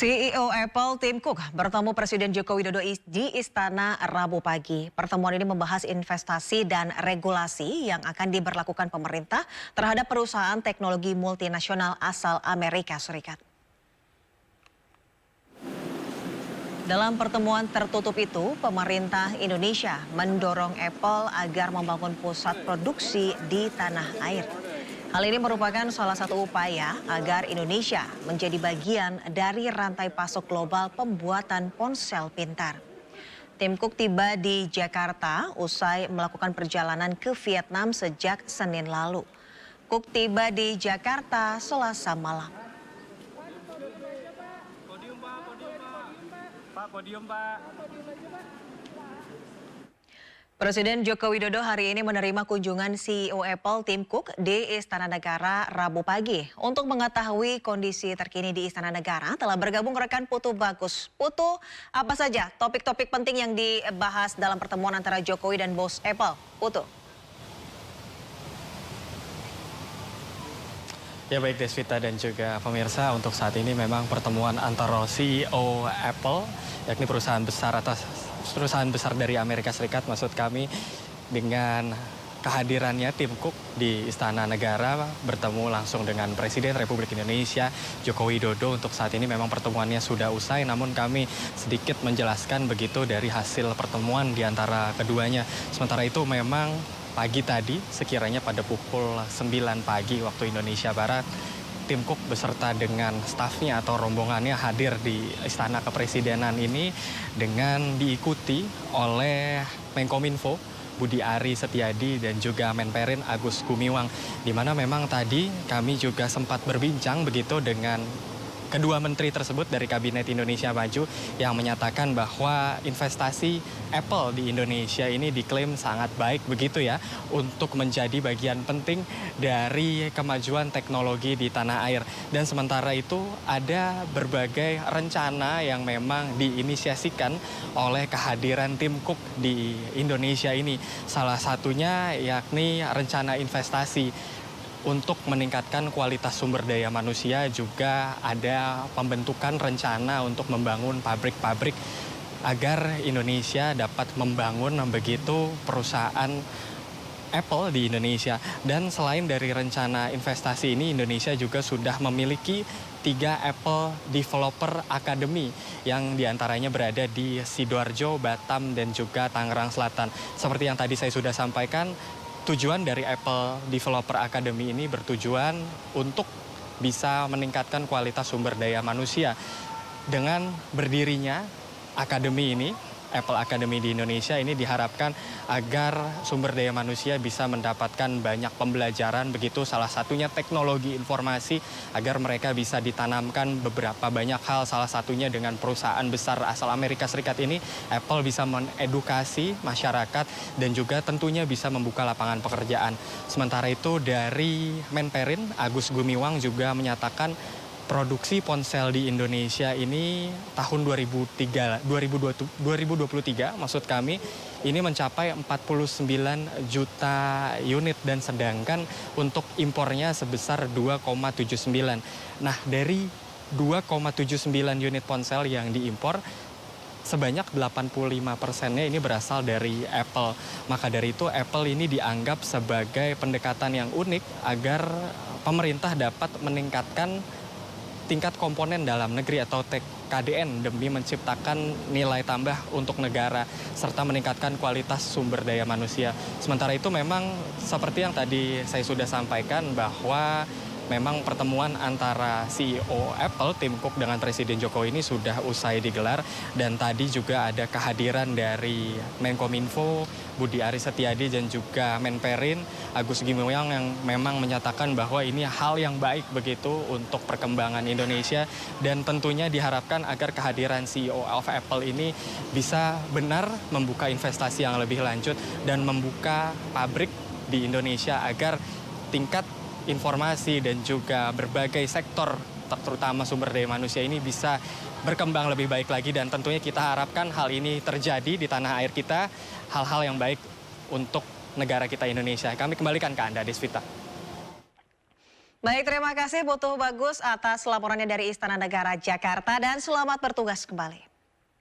CEO Apple Tim Cook bertemu Presiden Joko Widodo di Istana Rabu pagi. Pertemuan ini membahas investasi dan regulasi yang akan diberlakukan pemerintah terhadap perusahaan teknologi multinasional asal Amerika Serikat. Dalam pertemuan tertutup itu, pemerintah Indonesia mendorong Apple agar membangun pusat produksi di tanah air. Hal ini merupakan salah satu upaya agar Indonesia menjadi bagian dari rantai pasok global pembuatan ponsel pintar. Tim Cook tiba di Jakarta usai melakukan perjalanan ke Vietnam sejak Senin lalu. Cook tiba di Jakarta Selasa malam. Podium, Pak. Presiden Joko Widodo hari ini menerima kunjungan CEO Apple Tim Cook di Istana Negara Rabu pagi. Untuk mengetahui kondisi terkini di Istana Negara, telah bergabung rekan Putu Bagus. Putu, apa saja topik-topik penting yang dibahas dalam pertemuan antara Jokowi dan bos Apple? Putu. Ya baik Desvita dan juga pemirsa, untuk saat ini memang pertemuan antara CEO Apple, yakni perusahaan besar dari Amerika Serikat, maksud kami, dengan kehadirannya Tim Cook di Istana Negara bertemu langsung dengan Presiden Republik Indonesia Joko Widodo. Untuk saat ini memang pertemuannya sudah usai, namun kami sedikit menjelaskan begitu dari hasil pertemuan di antara keduanya. Sementara itu memang pagi tadi, sekiranya pada pukul 9 pagi waktu Indonesia Barat, Tim Cook beserta dengan stafnya atau rombongannya hadir di Istana Kepresidenan ini dengan diikuti oleh Menkominfo Budi Ari Setiadi dan juga Menperin Agus Gumiwang, di mana memang tadi kami juga sempat berbincang begitu dengan kedua menteri tersebut dari Kabinet Indonesia Maju yang menyatakan bahwa investasi Apple di Indonesia ini diklaim sangat baik begitu ya, untuk menjadi bagian penting dari kemajuan teknologi di tanah air. Dan sementara itu ada berbagai rencana yang memang diinisiasikan oleh kehadiran Tim Cook di Indonesia ini. Salah satunya yakni rencana investasi untuk meningkatkan kualitas sumber daya manusia, juga ada pembentukan rencana untuk membangun pabrik-pabrik agar Indonesia dapat membangun begitu perusahaan Apple di Indonesia. Dan selain dari rencana investasi ini, Indonesia juga sudah memiliki 3 Apple Developer Academy yang diantaranya berada di Sidoarjo, Batam, dan juga Tangerang Selatan. Seperti yang tadi saya sudah sampaikan, tujuan dari Apple Developer Academy ini bertujuan untuk bisa meningkatkan kualitas sumber daya manusia. Dengan berdirinya akademi ini, Apple Academy di Indonesia ini diharapkan agar sumber daya manusia bisa mendapatkan banyak pembelajaran begitu, salah satunya teknologi informasi, agar mereka bisa ditanamkan beberapa banyak hal, salah satunya dengan perusahaan besar asal Amerika Serikat ini, Apple bisa mengedukasi masyarakat dan juga tentunya bisa membuka lapangan pekerjaan. Sementara itu dari Menperin Agus Gumiwang juga menyatakan produksi ponsel di Indonesia ini tahun 2023 maksud kami ini mencapai 49 juta unit, dan sedangkan untuk impornya sebesar 2,79. Nah, dari 2,79 unit ponsel yang diimpor, sebanyak 85%-nya ini berasal dari Apple. Maka dari itu Apple ini dianggap sebagai pendekatan yang unik agar pemerintah dapat meningkatkan tingkat komponen dalam negeri atau TKDN demi menciptakan nilai tambah untuk negara serta meningkatkan kualitas sumber daya manusia. Sementara itu memang seperti yang tadi saya sudah sampaikan bahwa memang pertemuan antara CEO Apple Tim Cook dengan Presiden Jokowi ini sudah usai digelar, dan tadi juga ada kehadiran dari Menkominfo Budi Ari Setiadi dan juga Menperin Agus Gumiwang yang memang menyatakan bahwa ini hal yang baik begitu untuk perkembangan Indonesia, dan tentunya diharapkan agar kehadiran CEO of Apple ini bisa benar membuka investasi yang lebih lanjut dan membuka pabrik di Indonesia agar tingkat informasi dan juga berbagai sektor terutama sumber daya manusia ini bisa berkembang lebih baik lagi, dan tentunya kita harapkan hal ini terjadi di tanah air kita, hal-hal yang baik untuk negara kita Indonesia. Kami kembalikan ke Anda, Desvita. Baik, terima kasih Putu Bagus atas laporannya dari Istana Negara Jakarta dan selamat bertugas kembali.